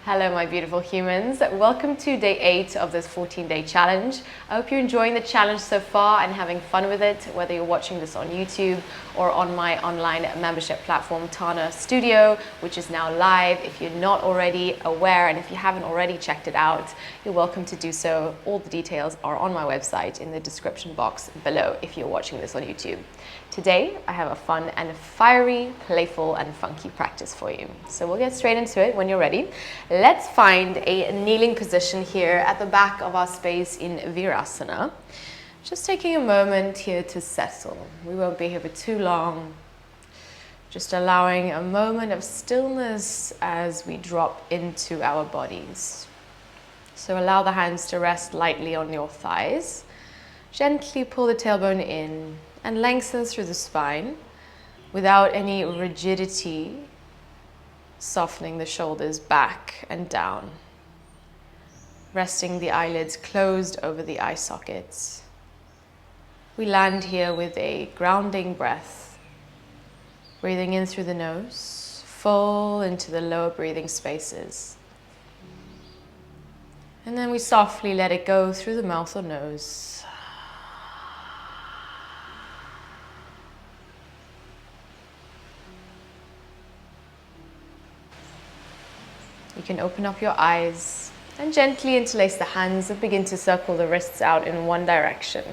Hello my beautiful humans, welcome to day 8 of this 14-day challenge. I hope you're enjoying the challenge so far and having fun with it, whether you're watching this on YouTube or on my online membership platform Tana Studio, which is now live. If you're not already aware and if you haven't already checked it out, you're welcome to do so. All the details are on my website in the description box below if you're watching this on YouTube. Today I have a fun and fiery, playful and funky practice for you. So we'll get straight into it when you're ready. Let's find a kneeling position here at the back of our space in virasana. Just taking a moment here to settle. We won't be here for too long. Just allowing a moment of stillness as we drop into our bodies. So allow the hands to rest lightly on your thighs. Gently pull the tailbone in and lengthen through the spine without any rigidity, softening the shoulders back and down, resting the eyelids closed over the eye sockets. We land here with a grounding breath, breathing in through the nose, full into the lower breathing spaces. And then we softly let it go through the mouth or nose. You can open up your eyes and gently interlace the hands and begin to circle the wrists out in one direction.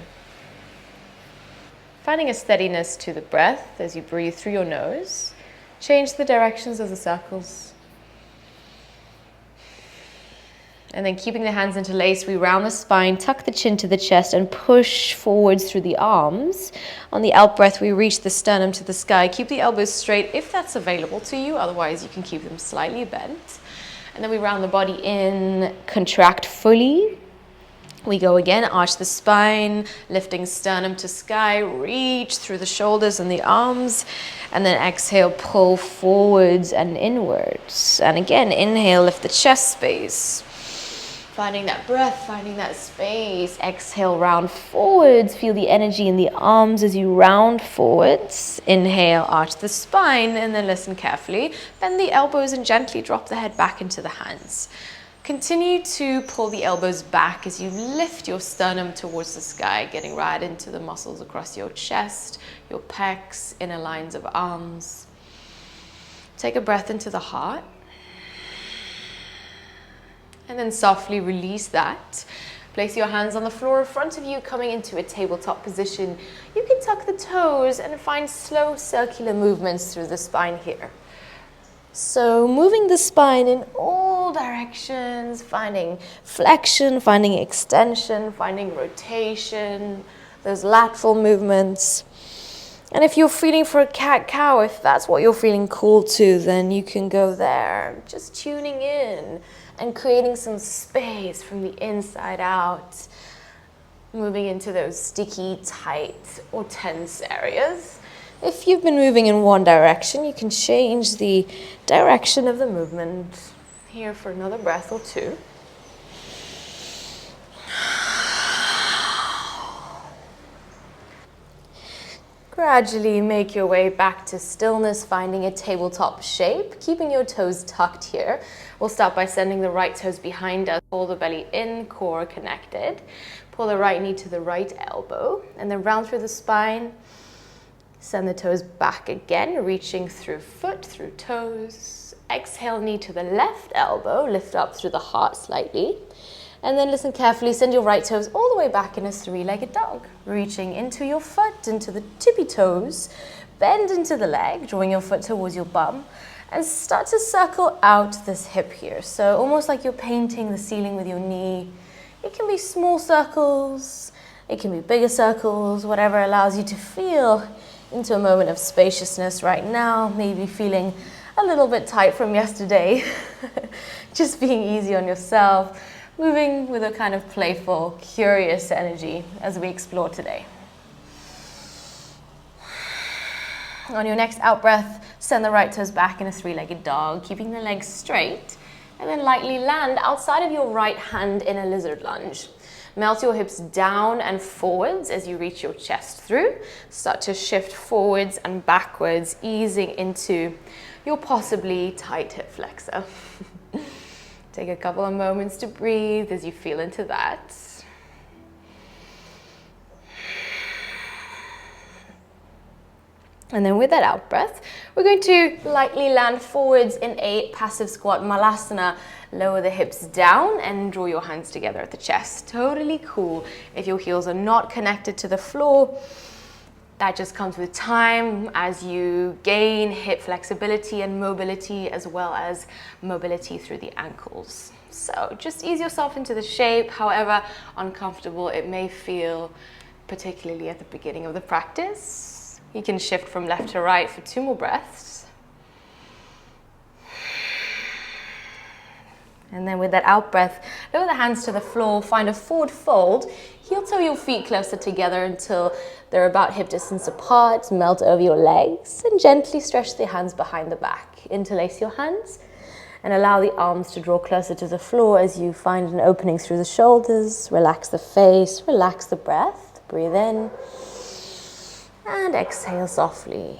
Finding a steadiness to the breath as you breathe through your nose, change the directions of the circles. And then keeping the hands interlaced, we round the spine, tuck the chin to the chest and push forwards through the arms. On the out breath, we reach the sternum to the sky. Keep the elbows straight if that's available to you, otherwise you can keep them slightly bent. And then we round the body in, contract fully. We go again, arch the spine, lifting sternum to sky, reach through the shoulders and the arms, and then exhale, pull forwards and inwards. And again, inhale, lift the chest space. Finding that breath, finding that space. Exhale, round forwards. Feel the energy in the arms as you round forwards. Inhale, arch the spine, and then listen carefully. Bend the elbows and gently drop the head back into the hands. Continue to pull the elbows back as you lift your sternum towards the sky, getting right into the muscles across your chest, your pecs, inner lines of arms. Take a breath into the heart. And then softly release that. Place your hands on the floor in front of you, coming into a tabletop position. You can tuck the toes and find slow circular movements through the spine here. So moving the spine in all directions, finding flexion, finding extension, finding rotation, those lateral movements. And if you're feeling for a cat-cow, if that's what you're feeling called to, then you can go there. Just tuning in and creating some space from the inside out. Moving into those sticky, tight, or tense areas. If you've been moving in one direction, you can change the direction of the movement. Here for another breath or two. Gradually make your way back to stillness, finding a tabletop shape, keeping your toes tucked here. We'll start by sending the right toes behind us, pull the belly in, core connected. Pull the right knee to the right elbow, and then round through the spine. Send the toes back again, reaching through foot, through toes. Exhale, knee to the left elbow, lift up through the heart slightly. And then listen carefully, send your right toes all the way back in a three-legged dog. Reaching into your foot, into the tippy toes. Bend into the leg, drawing your foot towards your bum. And start to circle out this hip here. So almost like you're painting the ceiling with your knee. It can be small circles, it can be bigger circles, whatever allows you to feel into a moment of spaciousness right now. Maybe feeling a little bit tight from yesterday. Just being easy on yourself. Moving with a kind of playful, curious energy as we explore today. On your next out breath, send the right toes back in a three-legged dog, keeping the legs straight, and then lightly land outside of your right hand in a lizard lunge. Melt your hips down and forwards as you reach your chest through. Start to shift forwards and backwards, easing into your possibly tight hip flexor. Take a couple of moments to breathe as you feel into that. And then with that out breath, we're going to lightly land forwards in a passive squat malasana. Lower the hips down and draw your hands together at the chest. Totally cool if your heels are not connected to the floor. That just comes with time as you gain hip flexibility and mobility, as well as mobility through the ankles. So just ease yourself into the shape, however uncomfortable it may feel, particularly at the beginning of the practice. You can shift from left to right for 2 more breaths. And then with that out breath, lower the hands to the floor, find a forward fold. Heel toe your feet closer together until they're about hip distance apart. Melt over your legs and gently stretch the hands behind the back. Interlace your hands and allow the arms to draw closer to the floor as you find an opening through the shoulders. Relax the face, relax the breath. Breathe in and exhale softly.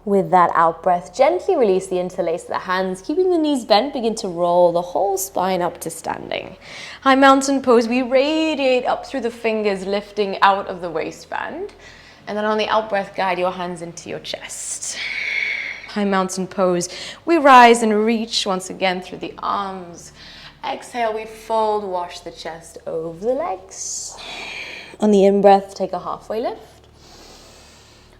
With that out breath, gently release the interlace of the hands, keeping the knees bent, begin to roll the whole spine up to standing. High mountain pose, we radiate up through the fingers, lifting out of the waistband. And then on the out breath, guide your hands into your chest. High mountain pose, we rise and reach once again through the arms. Exhale, we fold, wash the chest over the legs. On the in breath, take a halfway lift.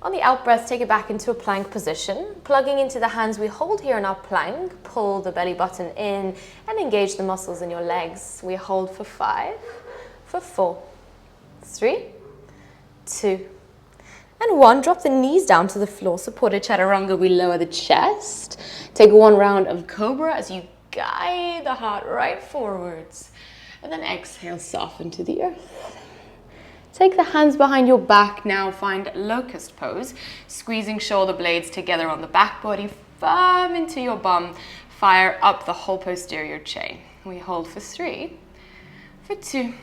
On the out breath, take it back into a plank position. Plugging into the hands we hold here in our plank, pull the belly button in and engage the muscles in your legs. We hold for 5, for 4, 3, 2, and 1. Drop the knees down to the floor. Supported chaturanga, we lower the chest. Take 1 round of cobra as you guide the heart right forwards. And then exhale, soften to the earth. Take the hands behind your back now, find locust pose, squeezing shoulder blades together on the back body, firm into your bum, fire up the whole posterior chain. We hold for 3, for 2,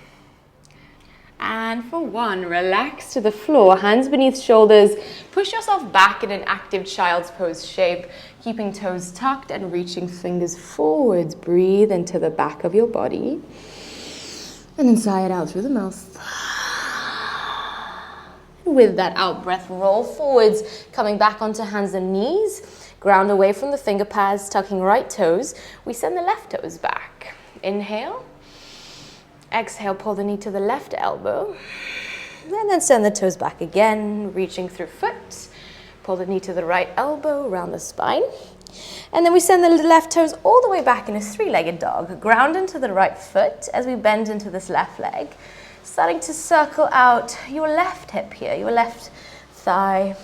and for 1. Relax to the floor, hands beneath shoulders, push yourself back in an active child's pose shape, keeping toes tucked and reaching fingers forwards. Breathe into the back of your body, and then sigh it out through the mouth. With that out breath, roll forwards, coming back onto hands and knees. Ground away from the finger pads, tucking right toes. We send the left toes back. Inhale. Exhale, pull the knee to the left elbow. And then send the toes back again, reaching through foot. Pull the knee to the right elbow, around the spine. And then we send the left toes all the way back in a 3-legged dog. Ground into the right foot as we bend into this left leg. Starting to circle out your left hip here, your left thigh.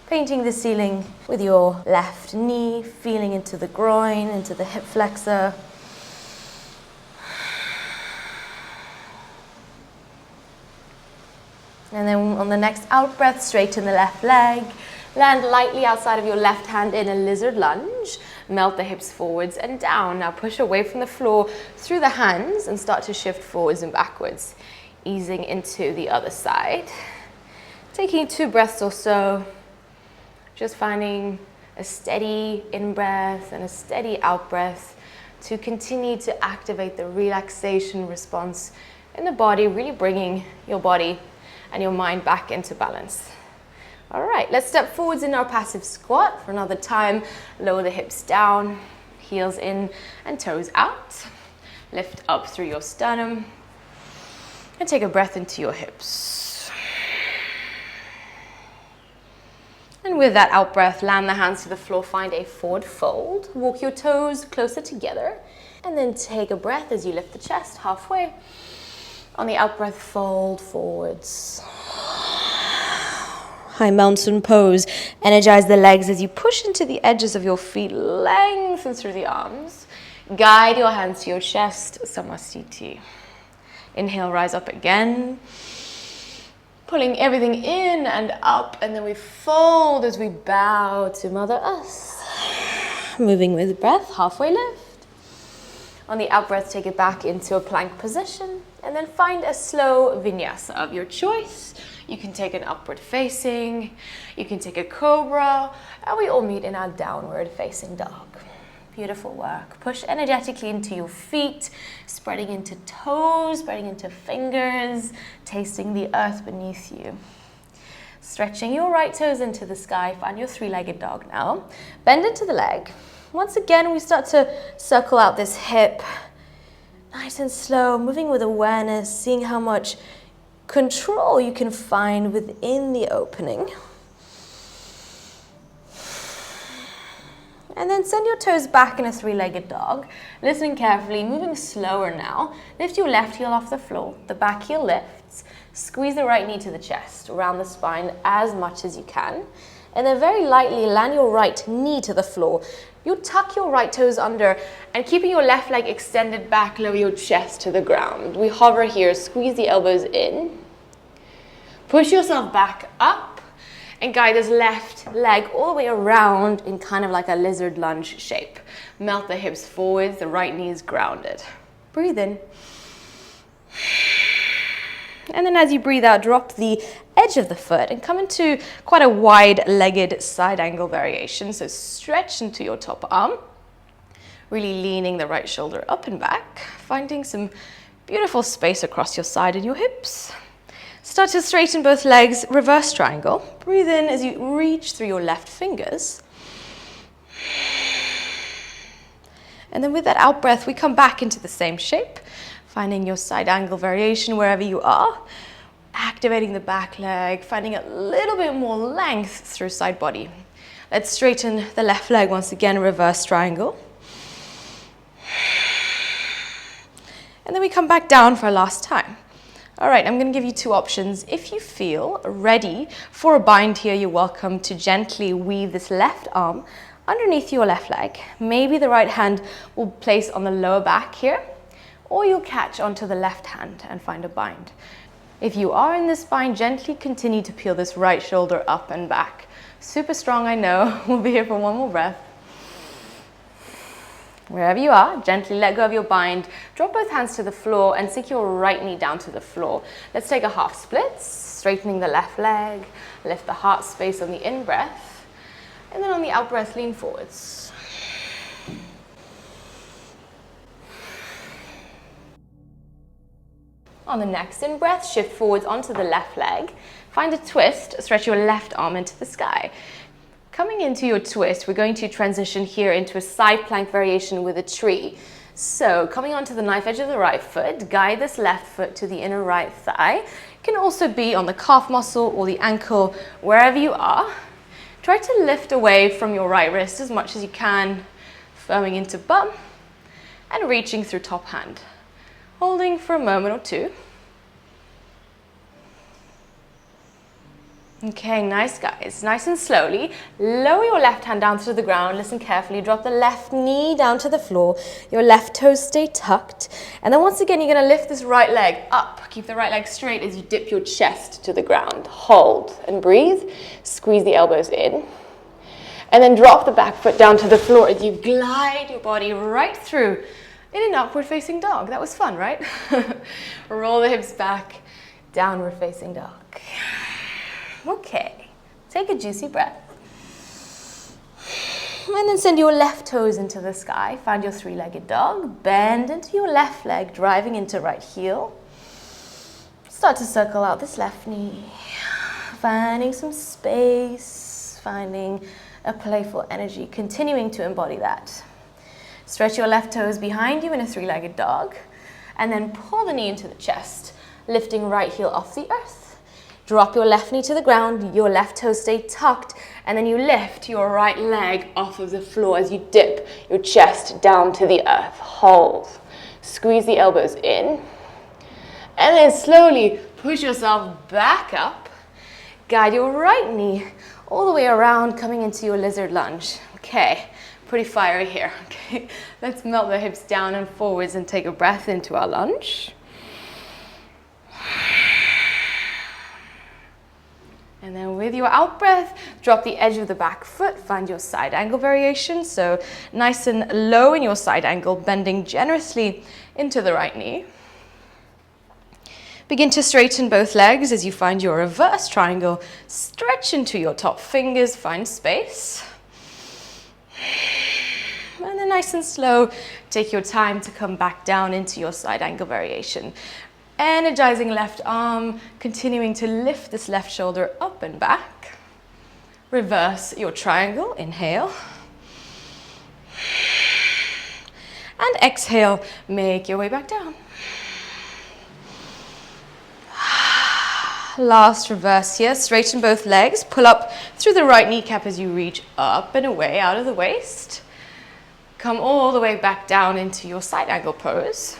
Painting the ceiling with your left knee, feeling into the groin, into the hip flexor. And then on the next out breath, straighten the left leg. Land lightly outside of your left hand in a lizard lunge. Melt the hips forwards and down. Now push away from the floor through the hands and start to shift forwards and backwards. Easing into the other side. Taking 2 breaths or so. Just finding a steady in-breath and a steady out-breath to continue to activate the relaxation response in the body, really bringing your body and your mind back into balance. All right, let's step forwards in our passive squat for another time. Lower the hips down, heels in and toes out. Lift up through your sternum and take a breath into your hips. And with that out breath, land the hands to the floor, find a forward fold. Walk your toes closer together and then take a breath as you lift the chest halfway. On the out breath, fold forwards. High mountain pose. Energize the legs as you push into the edges of your feet, lengthen through the arms. Guide your hands to your chest, Samasthiti. Inhale, rise up again. Pulling everything in and up, and then we fold as we bow to Mother Earth. Moving with breath, halfway lift. On the out breath, take it back into a plank position, and then find a slow vinyasa of your choice. You can take an upward facing, you can take a cobra, and we all meet in our downward facing dog. Beautiful work. Push energetically into your feet, spreading into toes, spreading into fingers, tasting the earth beneath you. Stretching your right toes into the sky, find your three-legged dog now. Bend into the leg. Once again, we start to circle out this hip. Nice and slow, moving with awareness, seeing how much control you can find within the opening. And then send your toes back in a three-legged dog. Listening carefully, moving slower now. Lift your left heel off the floor. The back heel lifts. Squeeze the right knee to the chest, around the spine as much as you can. And then very lightly land your right knee to the floor. You tuck your right toes under and keeping your left leg extended back, lower your chest to the ground. We hover here, squeeze the elbows in. Push yourself back up and guide this left leg all the way around in kind of like a lizard lunge shape. Melt the hips forwards, the right knee is grounded. Breathe in. And then as you breathe out, drop the edge of the foot and come into quite a wide-legged side angle variation. So stretch into your top arm, really leaning the right shoulder up and back, finding some beautiful space across your side and your hips. Start to straighten both legs, reverse triangle. Breathe in as you reach through your left fingers. And then with that out breath, we come back into the same shape, finding your side angle variation wherever you are. Activating the back leg, finding a little bit more length through side body. Let's straighten the left leg once again, reverse triangle. And then we come back down for a last time. All right, I'm going to give you two options. If you feel ready for a bind here, you're welcome to gently weave this left arm underneath your left leg. Maybe the right hand will place on the lower back here, or you'll catch onto the left hand and find a bind. If you are in this bind, gently continue to peel this right shoulder up and back. Super strong, I know. We'll be here for one more breath. Wherever you are, gently let go of your bind. Drop both hands to the floor and sink your right knee down to the floor. Let's take a half split, straightening the left leg. Lift the heart space on the in-breath. And then on the out-breath, lean forwards. On the next in-breath, shift forwards onto the left leg. Find a twist, stretch your left arm into the sky. Coming into your twist, we're going to transition here into a side plank variation with a tree. So coming onto the knife edge of the right foot, guide this left foot to the inner right thigh. It can also be on the calf muscle or the ankle, wherever you are. Try to lift away from your right wrist as much as you can, firming into bum and reaching through top hand. Holding for a moment or two. Okay, nice guys. Nice and slowly, lower your left hand down to the ground. Listen carefully. Drop the left knee down to the floor. Your left toes stay tucked. And then once again, you're going to lift this right leg up. Keep the right leg straight as you dip your chest to the ground. Hold and breathe. Squeeze the elbows in. And then drop the back foot down to the floor as you glide your body right through in an upward facing dog. That was fun, right? Roll the hips back, downward facing dog. Okay, take a juicy breath. And then send your left toes into the sky. Find your three-legged dog. Bend into your left leg, driving into right heel. Start to circle out this left knee. Finding some space, finding a playful energy, continuing to embody that. Stretch your left toes behind you in a three-legged dog. And then pull the knee into the chest, lifting right heel off the earth. Drop your left knee to the ground, your left toes stay tucked, and then you lift your right leg off of the floor as you dip your chest down to the earth. Hold. Squeeze the elbows in. And then slowly push yourself back up. Guide your right knee all the way around, coming into your lizard lunge. Okay, pretty fiery here. Okay, let's melt the hips down and forwards and take a breath into our lunge. And then with your out breath, drop the edge of the back foot, find your side angle variation. So nice and low in your side angle, bending generously into the right knee. Begin to straighten both legs as you find your reverse triangle. Stretch into your top fingers, find space. And then nice and slow, take your time to come back down into your side angle variation. Energizing left arm, continuing to lift this left shoulder up and back. Reverse your triangle, inhale. And exhale, make your way back down. Last reverse here, straighten both legs, pull up through the right kneecap as you reach up and away out of the waist. Come all the way back down into your side angle pose.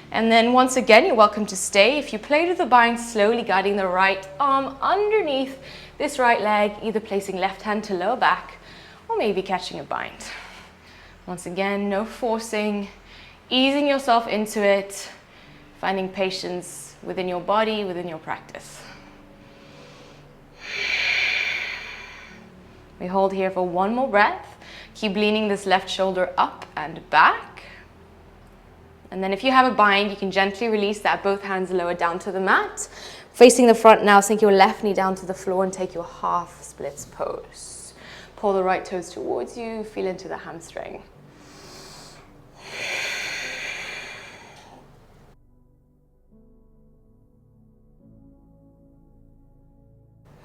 And then once again, you're welcome to stay. If you played with the bind, slowly guiding the right arm underneath this right leg, either placing left hand to lower back or maybe catching a bind. Once again, no forcing, easing yourself into it, finding patience within your body, within your practice. We hold here for one more breath. Keep leaning this left shoulder up and back. And then if you have a bind, you can gently release that, both hands lower down to the mat. Facing the front now, sink your left knee down to the floor and take your half splits pose. Pull the right toes towards you, feel into the hamstring.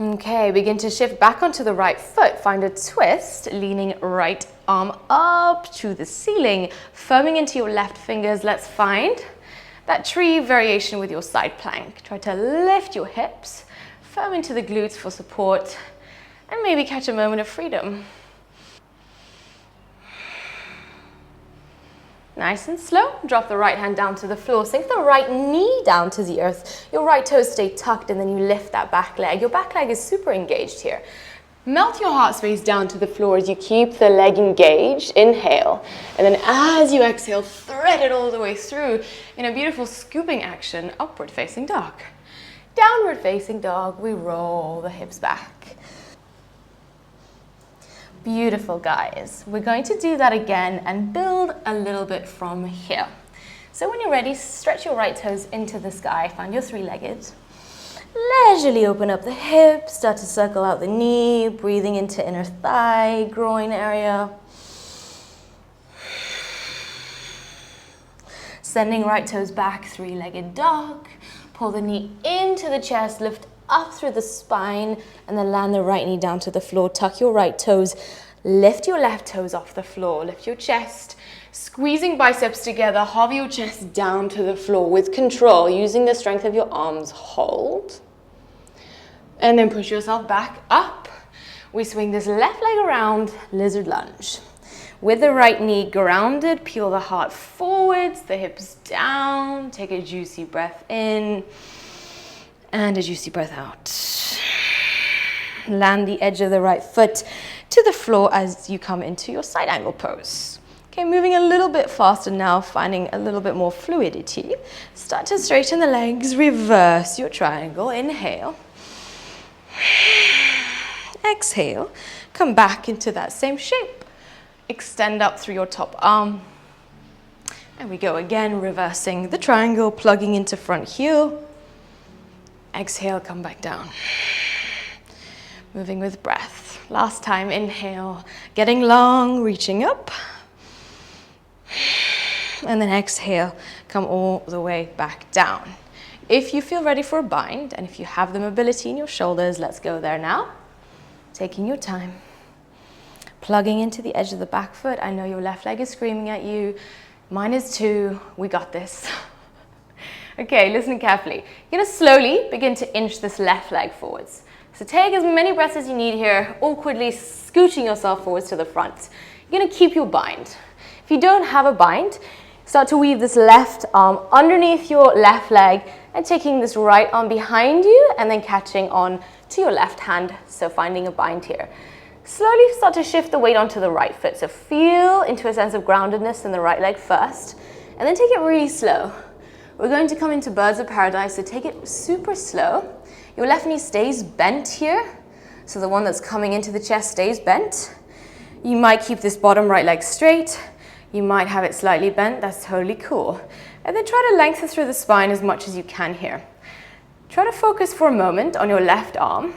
Okay, begin to shift back onto the right foot. Find a twist, leaning right arm up to the ceiling, firming into your left fingers. Let's find that tree variation with your side plank. Try to lift your hips, firm into the glutes for support, and maybe catch a moment of freedom. Nice and slow, drop the right hand down to the floor, sink the right knee down to the earth. Your right toes stay tucked and then you lift that back leg. Your back leg is super engaged here. Melt your heart space down to the floor as you keep the leg engaged. Inhale. And then as you exhale, thread it all the way through in a beautiful scooping action, upward facing dog. Downward facing dog, we roll the hips back. Beautiful, guys. We're going to do that again and build a little bit from here. So when you're ready, stretch your right toes into the sky. Find your three-legged. Leisurely open up the hips. Start to circle out the knee. Breathing into inner thigh, groin area. Sending right toes back, three-legged dog. Pull the knee into the chest. Lift up through the spine and then land the right knee down to the floor. Tuck your right toes, lift your left toes off the floor, lift your chest, squeezing biceps together, hover your chest down to the floor with control, using the strength of your arms. Hold. And then push yourself back up. We swing this left leg around, lizard lunge. With the right knee grounded, peel the heart forwards, the hips down, take a juicy breath in. And a juicy breath out. Land the edge of the right foot to the floor as you come into your side angle pose. Okay, moving a little bit faster now, finding a little bit more fluidity. Start to straighten the legs, reverse your triangle. Inhale. Exhale. Come back into that same shape. Extend up through your top arm. And we go again, reversing the triangle, plugging into front heel. Exhale, come back down. Moving with breath. Last time, inhale, getting long, reaching up. And then exhale, come all the way back down. If you feel ready for a bind, and if you have the mobility in your shoulders, let's go there now. Taking your time. Plugging into the edge of the back foot. I know your left leg is screaming at you. Mine is too. We got this. Okay, listen carefully. You're going to slowly begin to inch this left leg forwards. So take as many breaths as you need here, awkwardly scooching yourself forwards to the front. You're going to keep your bind. If you don't have a bind, start to weave this left arm underneath your left leg and taking this right arm behind you and then catching on to your left hand, so finding a bind here. Slowly start to shift the weight onto the right foot. So feel into a sense of groundedness in the right leg first, and then take it really slow. We're going to come into birds of paradise, so take it super slow. Your left knee stays bent here, so the one that's coming into the chest stays bent. You might keep this bottom right leg straight. You might have it slightly bent, that's totally cool. And then try to lengthen through the spine as much as you can here. Try to focus for a moment on your left arm.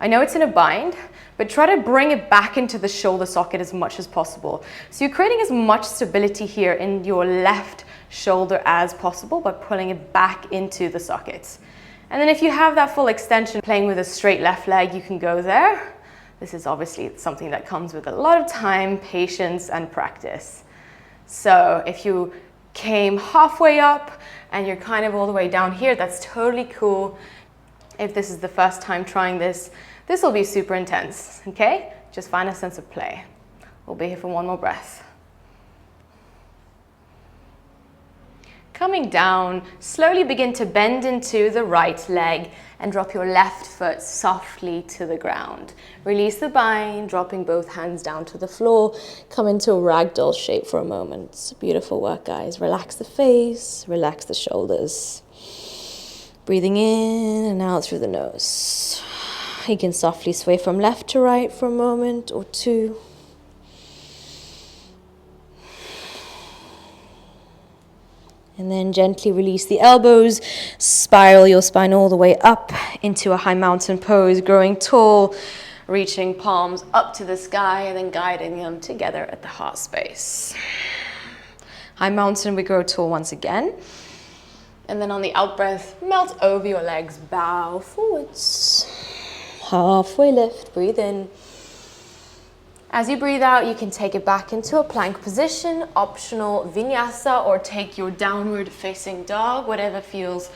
I know it's in a bind, but try to bring it back into the shoulder socket as much as possible. So you're creating as much stability here in your left shoulder as possible by pulling it back into the sockets. And then if you have that full extension, playing with a straight left leg, you can go there. This is obviously something that comes with a lot of time, patience, and practice. So if you came halfway up and you're kind of all the way down here, that's totally cool. If this is the first time trying this, this will be super intense, okay? Just find a sense of play. We'll be here for one more breath. Coming down, slowly begin to bend into the right leg and drop your left foot softly to the ground. Release the bind, dropping both hands down to the floor. Come into a ragdoll shape for a moment. Beautiful work, guys. Relax the face, relax the shoulders. Breathing in and out through the nose. You can softly sway from left to right for a moment or two. And then gently release the elbows, spiral your spine all the way up into a high mountain pose, growing tall, reaching palms up to the sky and then guiding them together at the heart space. High mountain, we grow tall once again. And then on the out breath, melt over your legs, bow forwards. Halfway lift, breathe in. As you breathe out, you can take it back into a plank position, optional vinyasa, or take your downward facing dog, whatever feels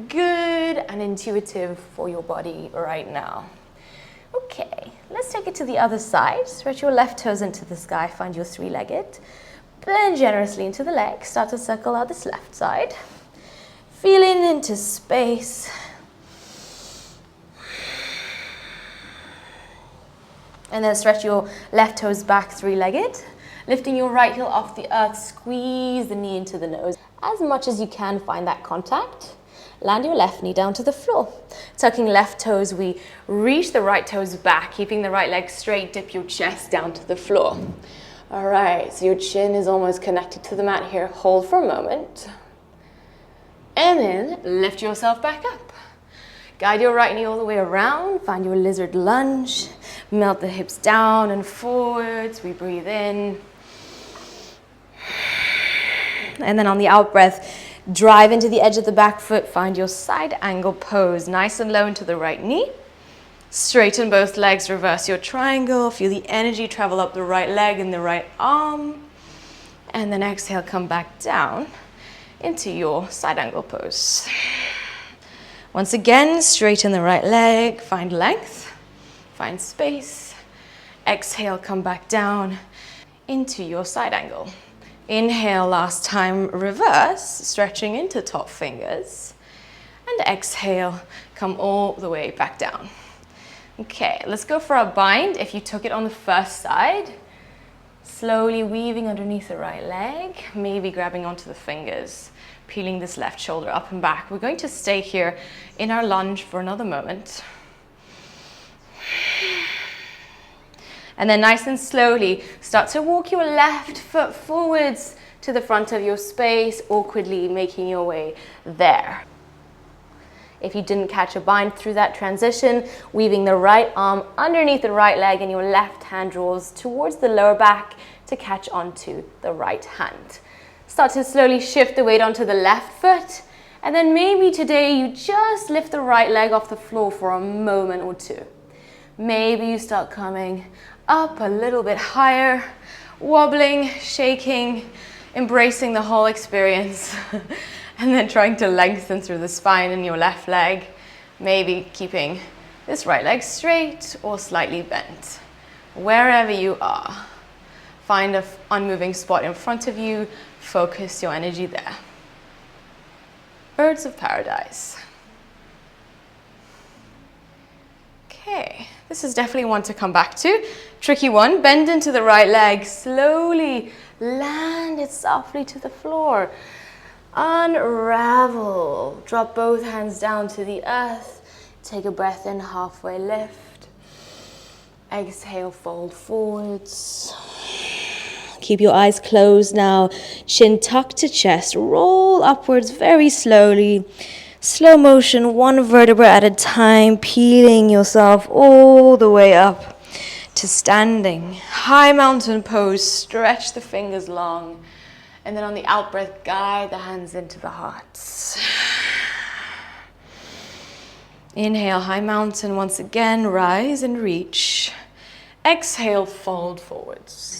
good and intuitive for your body right now. Okay, let's take it to the other side. Stretch your left toes into the sky, find your three-legged. Bend generously into the leg, start to circle out this left side. Feeling into space. And then stretch your left toes back three-legged. Lifting your right heel off the earth, squeeze the knee into the nose. As much as you can, find that contact. Land your left knee down to the floor. Tucking left toes, we reach the right toes back, keeping the right leg straight, dip your chest down to the floor. All right, so your chin is almost connected to the mat here. Hold for a moment. And then lift yourself back up. Guide your right knee all the way around. Find your lizard lunge. Melt the hips down and forwards. We breathe in. And then on the out breath, drive into the edge of the back foot. Find your side angle pose. Nice and low into the right knee. Straighten both legs. Reverse your triangle. Feel the energy travel up the right leg and the right arm. And then exhale, come back down into your side angle pose. Once again, straighten the right leg, find length, find space. Exhale, come back down into your side angle. Inhale, last time, reverse, stretching into top fingers. And exhale, come all the way back down. Okay, let's go for a bind. If you took it on the first side, slowly weaving underneath the right leg, maybe grabbing onto the fingers. Peeling this left shoulder up and back. We're going to stay here in our lunge for another moment. And then nice and slowly, start to walk your left foot forwards to the front of your space, awkwardly making your way there. If you didn't catch a bind through that transition, weaving the right arm underneath the right leg and your left hand draws towards the lower back to catch onto the right hand. Start to slowly shift the weight onto the left foot. And then maybe today you just lift the right leg off the floor for a moment or two. Maybe you start coming up a little bit higher, wobbling, shaking, embracing the whole experience. And then trying to lengthen through the spine in your left leg. Maybe keeping this right leg straight or slightly bent. Wherever you are, find an unmoving spot in front of you. Focus your energy there. Birds of paradise. Okay, this is definitely one to come back to. Tricky one, bend into the right leg, slowly land it softly to the floor. Unravel, drop both hands down to the earth. Take a breath in, halfway lift. Exhale, fold forwards. Keep your eyes closed now, chin tucked to chest, roll upwards very slowly. Slow motion, one vertebra at a time, peeling yourself all the way up to standing. High mountain pose, stretch the fingers long. And then on the out breath, guide the hands into the heart. Inhale, high mountain once again, rise and reach. Exhale, fold forwards.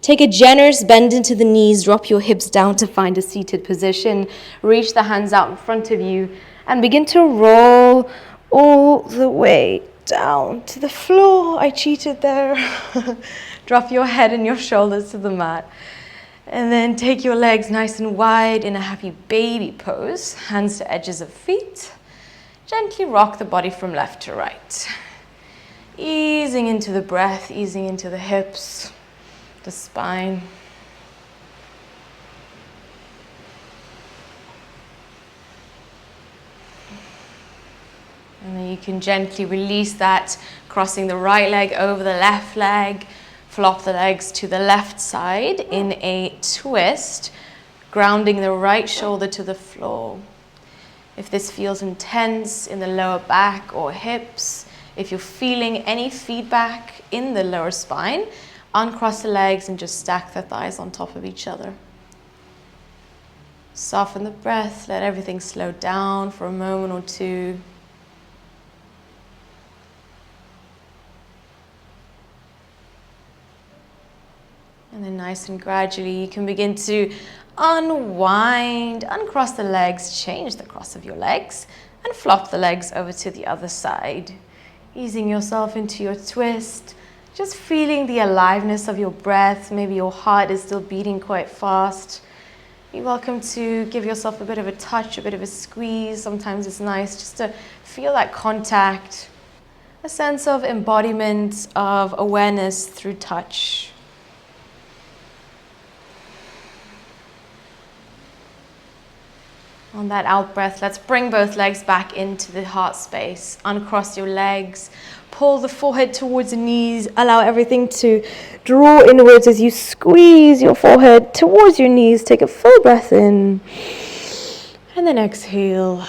Take a generous bend into the knees, drop your hips down to find a seated position. Reach the hands out in front of you and begin to roll all the way down to the floor. I cheated there. Drop your head and your shoulders to the mat. And then take your legs nice and wide in a happy baby pose. Hands to edges of feet. Gently rock the body from left to right. Easing into the breath, easing into the hips, the spine. And then you can gently release that, crossing the right leg over the left leg. Flop the legs to the left side in a twist, grounding the right shoulder to the floor. If this feels intense in the lower back or hips, if you're feeling any feedback in the lower spine, uncross the legs and just stack the thighs on top of each other. Soften the breath, let everything slow down for a moment or two. And then nice and gradually you can begin to unwind, uncross the legs, change the cross of your legs, and flop the legs over to the other side. Easing yourself into your twist. Just feeling the aliveness of your breath. Maybe your heart is still beating quite fast. You're welcome to give yourself a bit of a touch, a bit of a squeeze. Sometimes it's nice just to feel that contact. A sense of embodiment of awareness through touch. On that out breath, let's bring both legs back into the heart space. Uncross your legs. Pull the forehead towards the knees. Allow everything to draw inwards as you squeeze your forehead towards your knees. Take a full breath in. And then exhale.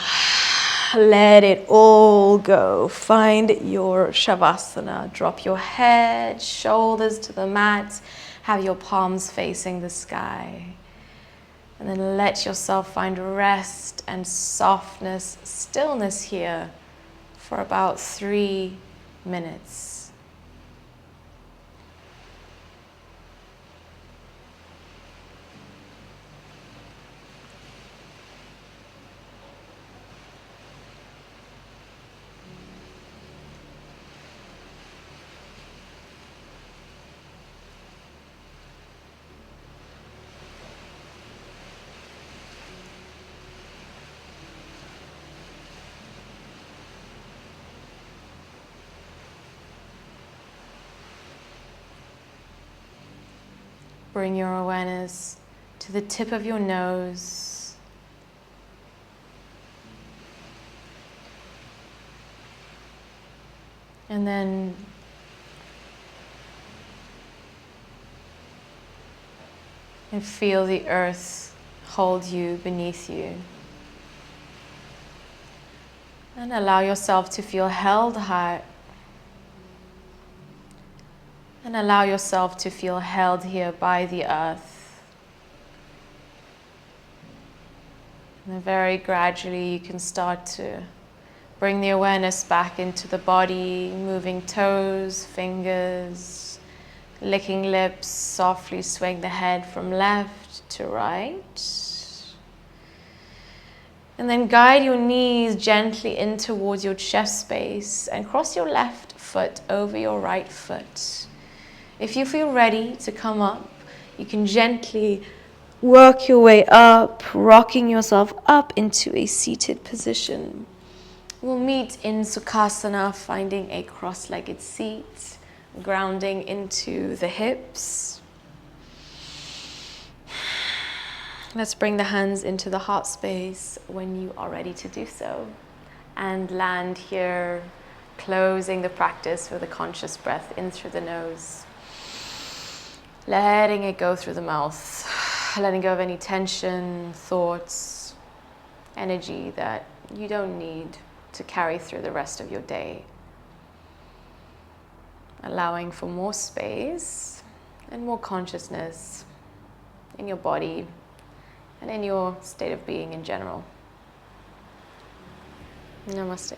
Let it all go. Find your Shavasana. Drop your head, shoulders to the mat. Have your palms facing the sky. And then let yourself find rest and softness, stillness here for about 3 minutes. Bring your awareness to the tip of your nose. And then feel the earth hold you beneath you. And allow yourself to feel held high. And allow yourself to feel held here by the earth. And then very gradually you can start to bring the awareness back into the body, moving toes, fingers, licking lips, softly swing the head from left to right. And then guide your knees gently in towards your chest space and cross your left foot over your right foot. If you feel ready to come up, you can gently work your way up, rocking yourself up into a seated position. We'll meet in Sukhasana, finding a cross-legged seat, grounding into the hips. Let's bring the hands into the heart space when you are ready to do so. And land here, closing the practice with a conscious breath in through the nose. Letting it go through the mouth, letting go of any tension, thoughts, energy that you don't need to carry through the rest of your day. Allowing for more space and more consciousness in your body and in your state of being in general. Namaste.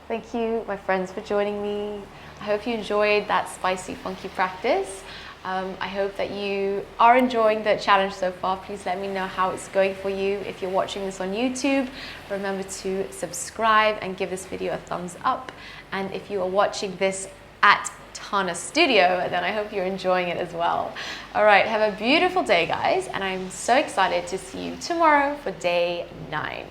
Thank you, my friends, for joining me. I hope you enjoyed that spicy, funky practice. I hope that you are enjoying the challenge so far. Please let me know how it's going for you. If you're watching this on YouTube, remember to subscribe and give this video a thumbs up. And if you are watching this at Tana Studio, then I hope you're enjoying it as well. All right, have a beautiful day, guys. And I'm so excited to see you tomorrow for day 9.